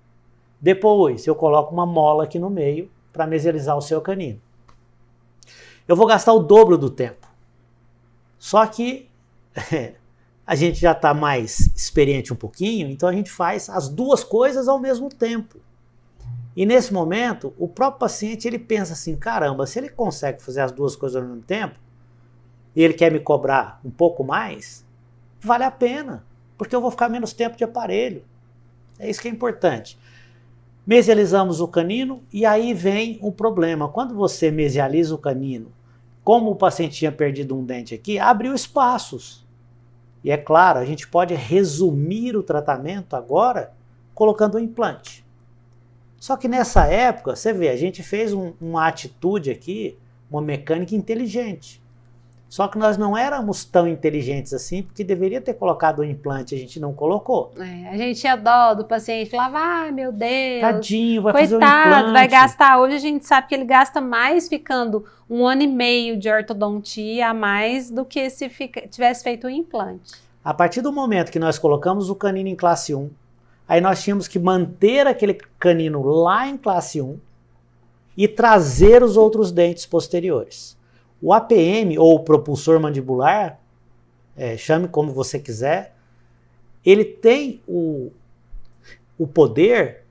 Depois, eu coloco uma mola aqui no meio para mesializar o seu canino. Eu vou gastar o dobro do tempo. Só que a gente já está mais experiente um pouquinho, então a gente faz as duas coisas ao mesmo tempo. E nesse momento, o próprio paciente ele pensa assim, caramba, se ele consegue fazer as duas coisas ao mesmo tempo, e ele quer me cobrar um pouco mais, vale a pena, porque eu vou ficar menos tempo de aparelho. É isso que é importante. Mesializamos o canino e aí vem o problema. Quando você mesializa o canino, como o paciente tinha perdido um dente aqui, abriu espaços. E é claro, a gente pode resumir o tratamento agora colocando um implante. Só que nessa época, você vê, a gente fez uma atitude aqui, uma mecânica inteligente. Só que nós não éramos tão inteligentes assim, porque deveria ter colocado o implante, a gente não colocou. A gente tinha dó do paciente, falava, ai meu Deus, Tadinho, vai fazer um coitado, implante. vai gastar. Hoje a gente sabe que ele gasta mais ficando 1 ano e meio de ortodontia a mais do que se tivesse feito um implante. A partir do momento que nós colocamos o canino em classe 1, aí nós tínhamos que manter aquele canino lá em classe 1 e trazer os outros dentes posteriores. O APM, ou propulsor mandibular, chame como você quiser, ele tem o poder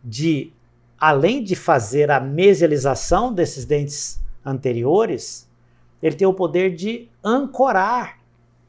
de, além de fazer a mesialização desses dentes anteriores, ele tem o poder de ancorar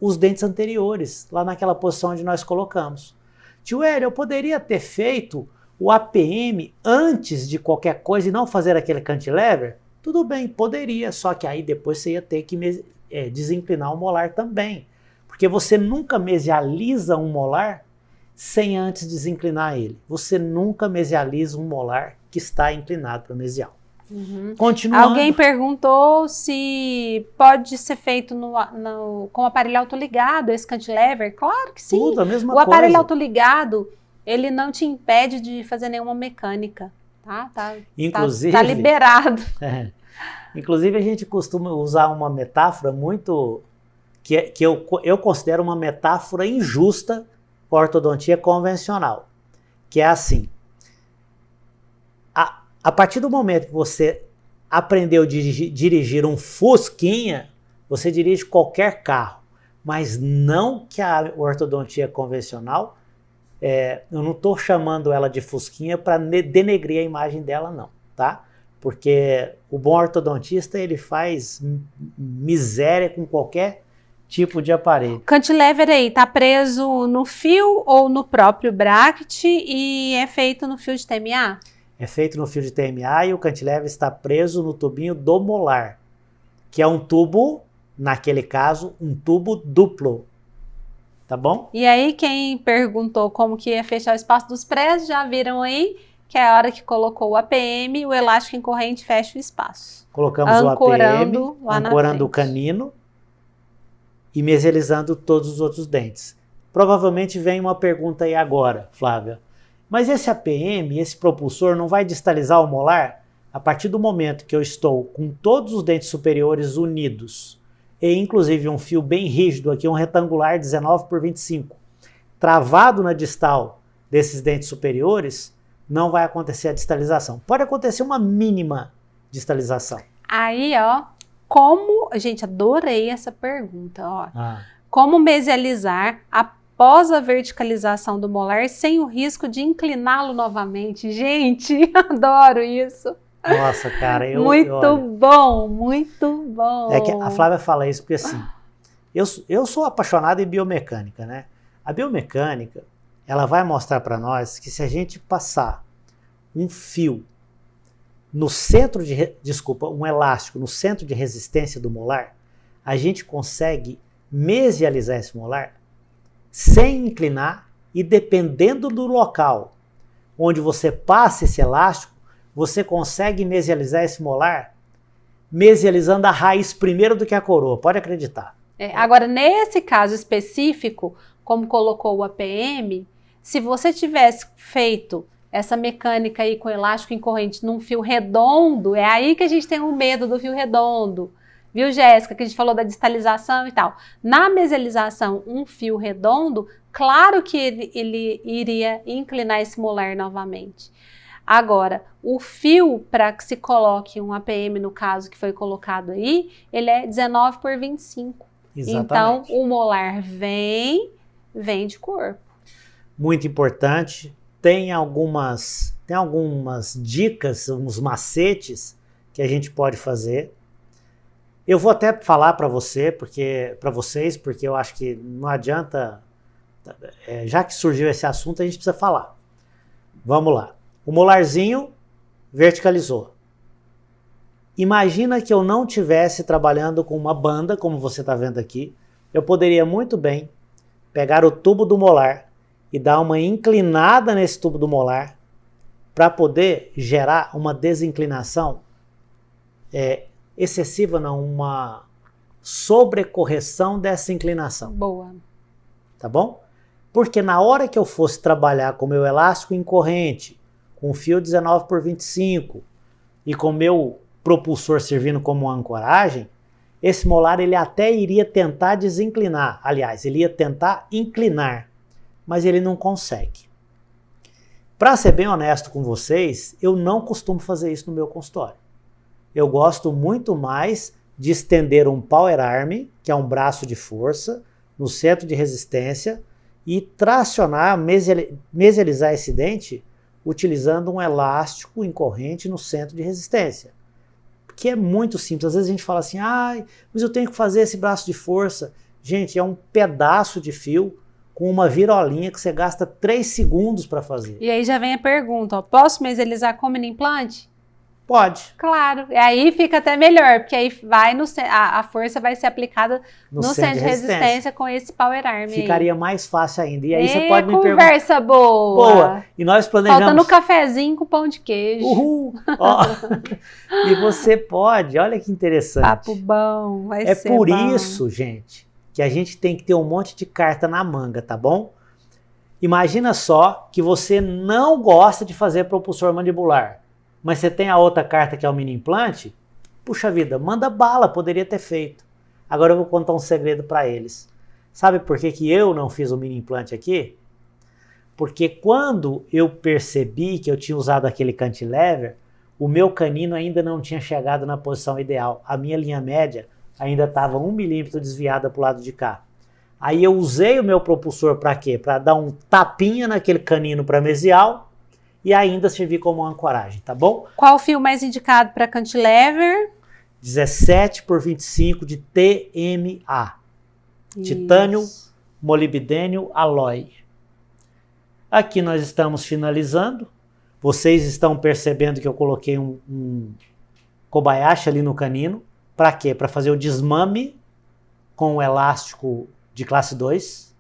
os dentes anteriores, lá naquela posição onde nós colocamos. Tio Hélio, eu poderia ter feito o APM antes de qualquer coisa e não fazer aquele cantilever? Tudo bem, poderia, só que aí depois você ia ter que desinclinar o molar também. Porque você nunca mesializa um molar sem antes desinclinar ele. Você nunca mesializa um molar que está inclinado para mesial. Continuando. Alguém perguntou se pode ser feito com o aparelho autoligado, esse cantilever. Claro que sim. Tudo a mesma o coisa. aparelho autoligado, ele não te impede de fazer nenhuma mecânica. Inclusive, tá liberado. Inclusive, a gente costuma usar uma metáfora muito... que eu considero uma metáfora injusta com a ortodontia convencional. Que é assim... A partir do momento que você aprendeu a dirigir um Fusquinha, você dirige qualquer carro. Mas não que a ortodontia convencional... eu não estou chamando ela de Fusquinha para denegrir a imagem dela, não, tá? Porque o bom ortodontista, ele faz miséria com qualquer tipo de aparelho. Cantilever aí, tá preso no fio ou no próprio bracket e é feito no fio de TMA? É feito no fio de TMA e o cantilever está preso no tubinho do molar, que é um tubo, naquele caso, um tubo duplo. Tá bom? E aí, quem perguntou como que ia fechar o espaço dos prés, já viram aí que é a hora que colocou o APM, o elástico em corrente fecha o espaço. Colocamos ancorando o APM, ancorando o canino e mesializando todos os outros dentes. Provavelmente vem uma pergunta aí agora, Flávia. Mas esse APM, esse propulsor, não vai distalizar o molar? A partir do momento que eu estou com todos os dentes superiores unidos, e inclusive um fio bem rígido aqui, um retangular 19 por 25, travado na distal desses dentes superiores, não vai acontecer a distalização. Pode acontecer uma mínima distalização. Aí, ó, como... Gente, adorei essa pergunta, ó. Como mesializar após a verticalização do molar sem o risco de incliná-lo novamente? Gente, adoro isso. Nossa, cara, Muito olha, bom, muito bom. é que a Flávia fala isso porque assim, eu sou apaixonado em biomecânica, né? A biomecânica, ela vai mostrar para nós que se a gente passar um fio no centro um elástico no centro de resistência do molar, a gente consegue mesializar esse molar sem inclinar e dependendo do local onde você passa esse elástico, você consegue mesializar esse molar mesializando a raiz primeiro do que a coroa, pode acreditar. Agora, nesse caso específico, como colocou o APM, se você tivesse feito essa mecânica aí com elástico em corrente num fio redondo, é aí que a gente tem o medo do fio redondo. Viu, Jéssica, que a gente falou da distalização e tal. Na mesialização, um fio redondo, claro que ele iria inclinar esse molar novamente. Agora, o fio para que se coloque um APM, no caso que foi colocado aí, ele é 19 por 25. Exatamente. Então, o molar vem de corpo. Muito importante. Tem algumas dicas, uns macetes que a gente pode fazer. Eu vou até falar para vocês, porque eu acho que não adianta, já que surgiu esse assunto, a gente precisa falar. Vamos lá. O molarzinho verticalizou. Imagina que eu não estivesse trabalhando com uma banda, como você está vendo aqui. Eu poderia muito bem pegar o tubo do molar e dar uma inclinada nesse tubo do molar para poder gerar uma desinclinação excessiva, não, uma sobrecorreção dessa inclinação. Boa. Tá bom? Porque na hora que eu fosse trabalhar com meu elástico em corrente, com fio 19 por 25 e com meu propulsor servindo como ancoragem, esse molar ele até iria tentar desinclinar. Aliás, ele ia tentar inclinar, mas ele não consegue. Para ser bem honesto com vocês, eu não costumo fazer isso no meu consultório. Eu gosto muito mais de estender um power arm, que é um braço de força, no centro de resistência e tracionar, mesializar esse dente utilizando um elástico em corrente no centro de resistência. Que é muito simples. Às vezes a gente fala assim, mas eu tenho que fazer esse braço de força. Gente, é um pedaço de fio com uma virolinha que você gasta 3 segundos para fazer. E aí já vem a pergunta, posso mesializar com mini implante? Pode. Claro, e aí fica até melhor, porque aí vai a força vai ser aplicada no centro de resistência com esse power arm. Ficaria aí mais fácil ainda. E aí você pode me perguntar. Conversa boa. E nós planejamos. Faltando cafezinho com pão de queijo. Uhul. E você pode, olha que interessante. Papo bom, vai ser por bom. isso, gente, que a gente tem que ter um monte de carta na manga, tá bom? Imagina só que você não gosta de fazer propulsor mandibular, mas você tem a outra carta que é o mini implante, puxa vida, manda bala, poderia ter feito. Agora eu vou contar um segredo para eles. Sabe por que eu não fiz o mini implante aqui? Porque quando eu percebi que eu tinha usado aquele cantilever, o meu canino ainda não tinha chegado na posição ideal. A minha linha média ainda estava 1 milímetro desviada para o lado de cá. Aí eu usei o meu propulsor para quê? Para dar um tapinha naquele canino pramesial e ainda servir como ancoragem, tá bom? Qual o fio mais indicado para cantilever? 17 por 25 de TMA. Isso. Titânio, molibdênio, alói. Aqui nós estamos finalizando. Vocês estão percebendo que eu coloquei um Kobayashi ali no canino. Para quê? Para fazer o desmame com o elástico de classe 2.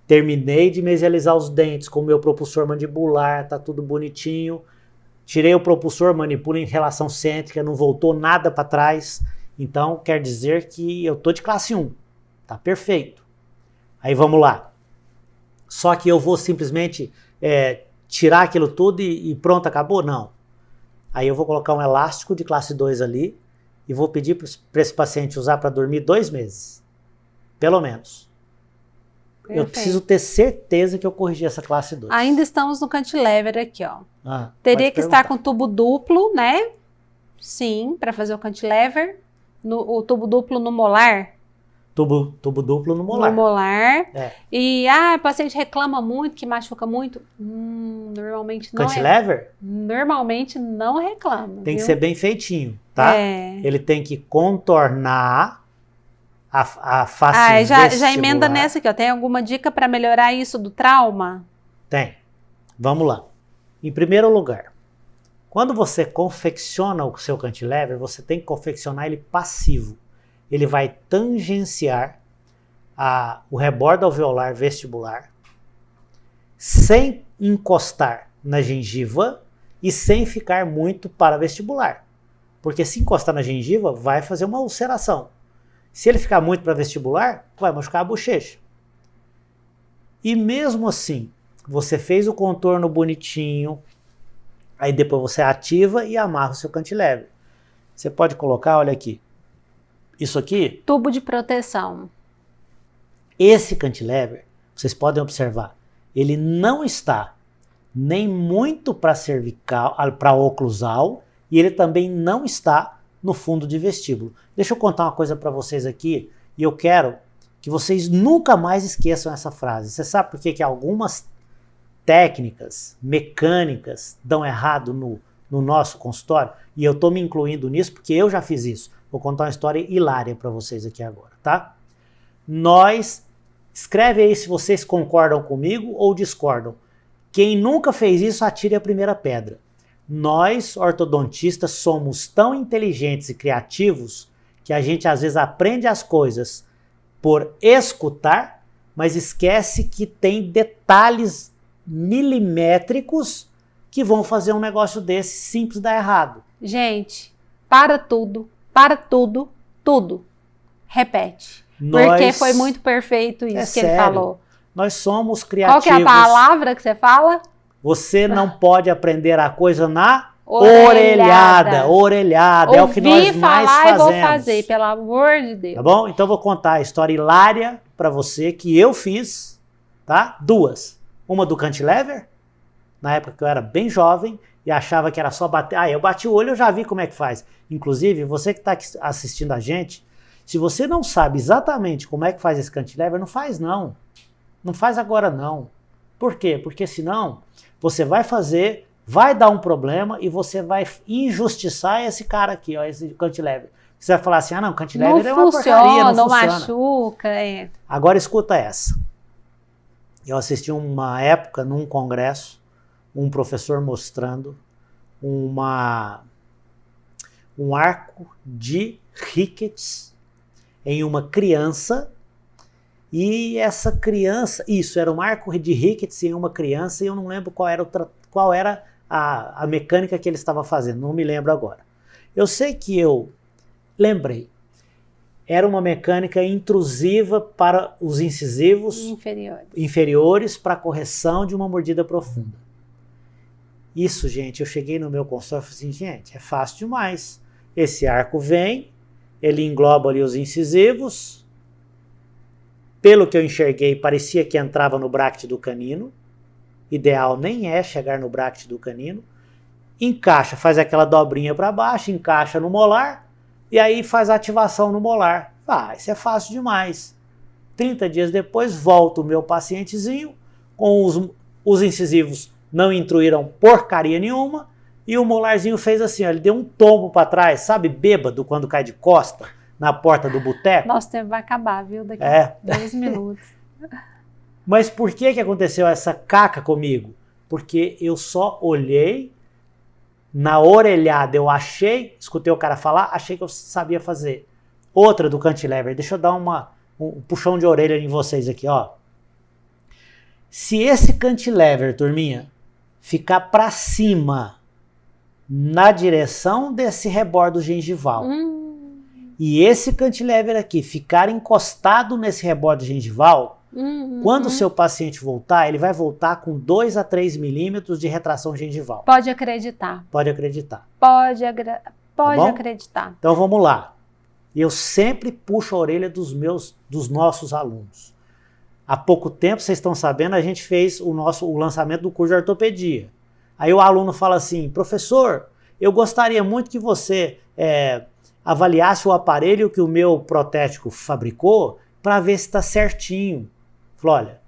Terminei de mesializar os dentes com o meu propulsor mandibular, tá tudo bonitinho. Tirei o propulsor, manipulo em relação cêntrica, não voltou nada para trás. Então quer dizer que eu tô de classe 1. Tá perfeito. Aí vamos lá. Só que eu vou simplesmente tirar aquilo tudo e pronto, acabou? Não. Aí eu vou colocar um elástico de classe 2 ali e vou pedir para esse paciente usar para dormir 2 meses. Pelo menos. Perfeito. Eu preciso ter certeza que eu corrigi essa classe 2. Ainda estamos no cantilever aqui, ó. Teria que estar com tubo duplo, né? Sim, para fazer o cantilever. O tubo duplo no molar. Tubo duplo no molar. No molar. É. E o paciente reclama muito, que machuca muito. Normalmente não. Cantilever? Normalmente não reclama. Tem que viu? ser bem feitinho, tá? É. Ele tem que contornar a face já vestibular. emenda nessa aqui, ó. Tem alguma dica para melhorar isso do trauma? Tem. Vamos lá. Em primeiro lugar, quando você confecciona o seu cantilever, você tem que confeccionar ele passivo. Ele vai tangenciar o rebordo alveolar vestibular sem encostar na gengiva e sem ficar muito paravestibular. Porque se encostar na gengiva, vai fazer uma ulceração. Se ele ficar muito para vestibular, vai machucar a bochecha. E mesmo assim, você fez o contorno bonitinho, aí depois você ativa e amarra o seu cantilever. Você pode colocar, olha aqui, isso aqui, Tubo de proteção. esse cantilever, vocês podem observar, ele não está nem muito para cervical, para oclusal, e ele também não está no fundo de vestíbulo. Deixa eu contar uma coisa para vocês aqui, e eu quero que vocês nunca mais esqueçam essa frase. Você sabe por que algumas técnicas mecânicas dão errado no nosso consultório? E eu estou me incluindo nisso porque eu já fiz isso. Vou contar uma história hilária para vocês aqui agora, tá? Escreve aí se vocês concordam comigo ou discordam. Quem nunca fez isso, atire a primeira pedra. Nós, ortodontistas, somos tão inteligentes e criativos que a gente às vezes aprende as coisas por escutar, mas esquece que tem detalhes milimétricos que vão fazer um negócio desse simples dar errado. Gente, para tudo, tudo. Repete. Porque foi muito perfeito isso que ele falou. Nós somos criativos. Qual que é a palavra que você fala? Você não pode aprender a coisa na orelhada. Orelhada. É o que nós mais falar fazemos. E vou fazer, pelo amor de Deus. Tá bom? Então eu vou contar a história hilária para você que eu fiz, tá? Duas. Uma do cantilever, na época que eu era bem jovem e achava que era só bater. Eu bati o olho, eu já vi como é que faz. Inclusive, você que está assistindo a gente, se você não sabe exatamente como é que faz esse cantilever, não faz não. Não faz agora não. Por quê? Porque senão você vai fazer, vai dar um problema e você vai injustiçar esse cara aqui, ó, esse cantilever. Você vai falar assim, não, cantilever é uma porcaria, não funciona. Machuca, Agora escuta essa. Eu assisti uma época num congresso, um professor mostrando um arco de Ricketts em uma criança, e essa criança, era um arco de Ricketts em uma criança, e eu não lembro qual era a mecânica que ele estava fazendo, não me lembro agora. Eu sei que eu lembrei, era uma mecânica intrusiva para os incisivos inferiores para correção de uma mordida profunda. Isso, gente, eu cheguei no meu consultório e falei assim, gente, é fácil demais. Esse arco vem, ele engloba ali os incisivos. Pelo que eu enxerguei, parecia que entrava no bracte do canino. Ideal nem é chegar no bracte do canino. Encaixa, faz aquela dobrinha para baixo, encaixa no molar e aí faz a ativação no molar. Isso é fácil demais. 30 dias depois, volta o meu pacientezinho, com os incisivos não intruíram porcaria nenhuma, e o molarzinho fez assim, ele deu um tombo para trás, sabe, bêbado quando cai de costa na porta do boteco? Nosso tempo vai acabar, viu, daqui a 10 minutos. Mas por que aconteceu essa caca comigo? Porque eu só olhei, na orelhada eu escutei o cara falar, achei que eu sabia fazer. Outra do cantilever, deixa eu dar um puxão de orelha em vocês aqui, ó. Se esse cantilever, turminha, ficar para cima na direção desse rebordo gengival e esse cantilever aqui ficar encostado nesse rebordo gengival, quando o seu paciente voltar, ele vai voltar com 2 a 3 milímetros de retração gengival. Pode acreditar. Pode acreditar. Pode Tá acreditar. Então vamos lá. Eu sempre puxo a orelha dos nossos alunos. Há pouco tempo, vocês estão sabendo, a gente fez o lançamento do curso de ortopedia. Aí o aluno fala assim, professor, eu gostaria muito que você avaliasse o aparelho que o meu protético fabricou para ver se está certinho. Falou, olha,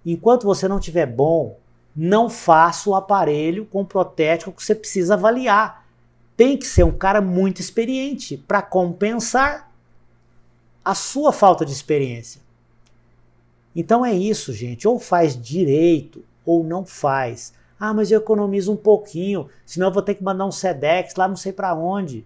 enquanto você não tiver bom, não faça o aparelho com o protético que você precisa avaliar. Tem que ser um cara muito experiente para compensar a sua falta de experiência. Então é isso, gente. Ou faz direito ou não faz. Ah, mas eu economizo um pouquinho, senão eu vou ter que mandar um Sedex lá não sei para onde.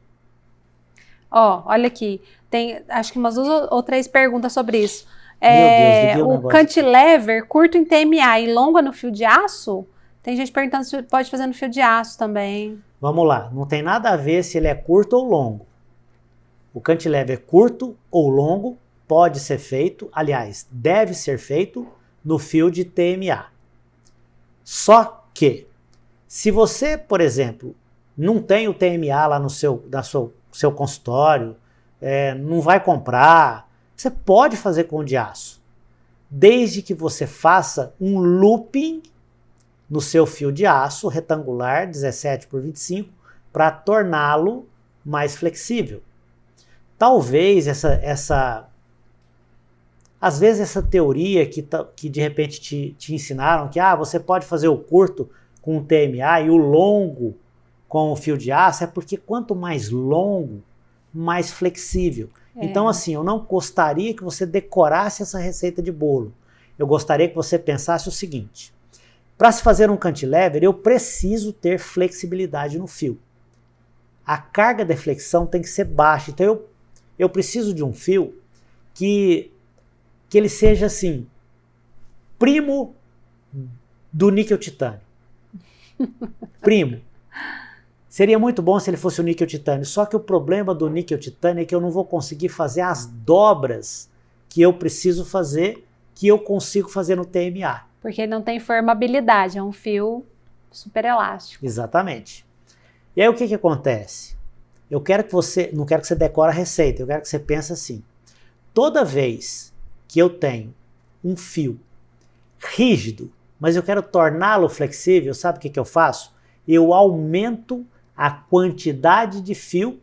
Ó, olha aqui, tem acho que umas 2 ou 3 perguntas sobre isso. Meu Deus, liguei o O negócio. cantilever curto em TMA e longo no fio de aço? Tem gente perguntando se pode fazer no fio de aço também. Vamos lá, não tem nada a ver se ele é curto ou longo. O cantilever curto ou longo pode ser feito, aliás, deve ser feito no fio de TMA. Só que, se você, por exemplo, não tem o TMA lá no seu consultório, não vai comprar, você pode fazer com o de aço, desde que você faça um looping no seu fio de aço retangular 17 por 25 para torná-lo mais flexível. Talvez às vezes essa teoria que de repente te ensinaram que você pode fazer o curto com o TMA e o longo com o fio de aço, é porque quanto mais longo, mais flexível. Então assim, eu não gostaria que você decorasse essa receita de bolo. Eu gostaria que você pensasse o seguinte: para se fazer um cantilever, eu preciso ter flexibilidade no fio. A carga de flexão tem que ser baixa. Então eu preciso de um fio que ele seja assim, primo do níquel titânio. Primo. Seria muito bom se ele fosse o níquel titânio, só que o problema do níquel titânio é que eu não vou conseguir fazer as dobras que eu preciso fazer, que eu consigo fazer no TMA. Porque não tem formabilidade, é um fio super elástico. Exatamente. E aí o que acontece? Não quero que você decore a receita, eu quero que você pense assim: toda vez que eu tenho um fio rígido, mas eu quero torná-lo flexível, sabe o que eu faço? Eu aumento a quantidade de fio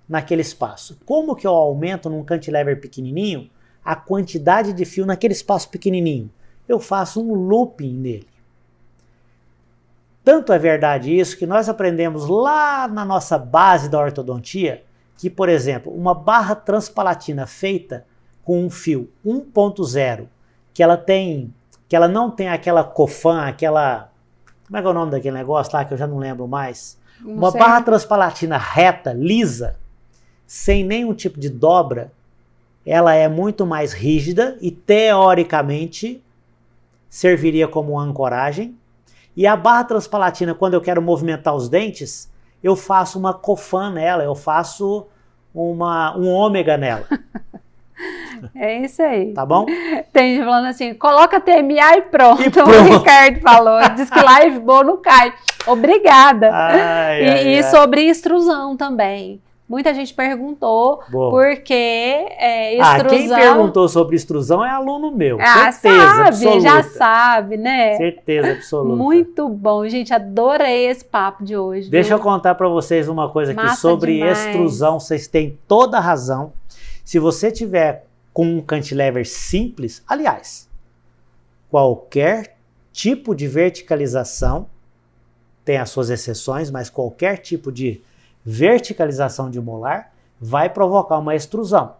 naquele espaço. Como que eu aumento num cantilever pequenininho a quantidade de fio naquele espaço pequenininho? Eu faço um looping nele. Tanto é verdade isso que nós aprendemos lá na nossa base da ortodontia que, por exemplo, uma barra transpalatina feita com um fio 1.0, que ela não tem aquela cofã, como é que é o nome daquele negócio lá que eu já não lembro mais? Uma barra transpalatina reta, lisa, sem nenhum tipo de dobra, ela é muito mais rígida e teoricamente serviria como ancoragem. E a barra transpalatina, quando eu quero movimentar os dentes, eu faço uma cofã nela, eu faço um ômega nela. É isso aí. Tá bom? Tem gente falando assim, coloca TMA e pronto. E pronto. O Ricardo falou, diz que live boa não cai. Obrigada. E sobre extrusão também. Muita gente perguntou porque extrusão... quem perguntou sobre extrusão é aluno meu. Certeza sabe, absoluta. Já sabe, né? Certeza absoluta. Muito bom, gente. Adorei esse papo de hoje. Deixa eu contar para vocês uma coisa aqui sobre extrusão. Vocês têm toda a razão. Se você tiver com um cantilever simples, aliás, qualquer tipo de verticalização, tem as suas exceções, mas qualquer tipo de verticalização de molar vai provocar uma extrusão.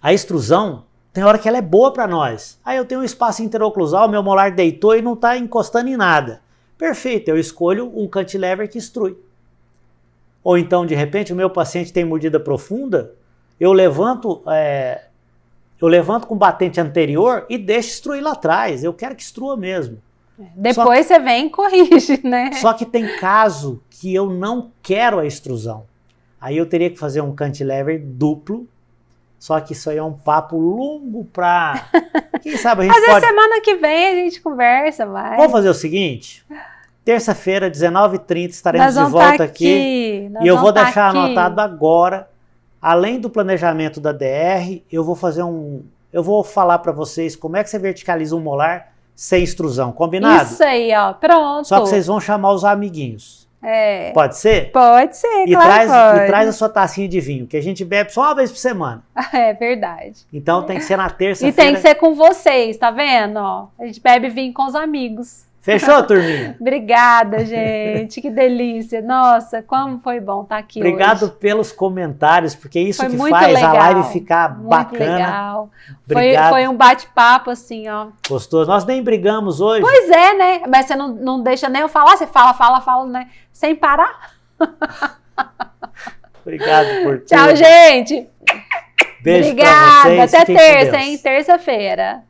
A extrusão, tem hora que ela é boa para nós. Aí eu tenho um espaço interoclusal, meu molar deitou e não está encostando em nada. Perfeito, eu escolho um cantilever que extrui. Ou então, de repente, o meu paciente tem mordida profunda, eu levanto com batente anterior e deixo extruir lá atrás. Eu quero que extrua mesmo. Depois você vem e corrige, né? Só que tem caso que eu não quero a extrusão. Aí eu teria que fazer um cantilever duplo. Só que isso aí é um papo longo pra... Quem sabe a gente pode... semana que vem a gente conversa, vai. Vamos fazer o seguinte... Terça-feira, 19h30, estaremos de volta aqui. E eu vou deixar anotado agora, além do planejamento da DR, eu vou falar para vocês como é que você verticaliza um molar sem extrusão, combinado? Isso aí, ó, pronto. Só que vocês vão chamar os amiguinhos. Pode ser? Pode ser, E claro pode. traz a sua tacinha de vinho, que a gente bebe só uma vez por semana. É verdade. Então tem que ser na E terça-feira. tem que ser com vocês, tá vendo? Ó, a gente bebe vinho com os amigos. Fechou, turminha? Obrigada, gente. Que delícia. Nossa, como foi bom estar aqui Obrigado hoje. pelos comentários, porque é isso Foi que muito faz legal. a live ficar Muito bacana. legal. Obrigado. Foi um bate-papo assim, ó. Gostoso. Nós nem brigamos hoje. Pois é, né? Mas você não deixa nem eu falar, você fala, né? Sem parar. Obrigado por tudo. Tchau, gente. Beijo Obrigada. pra vocês. Até Fiquem com terça, Deus. hein? Terça-feira.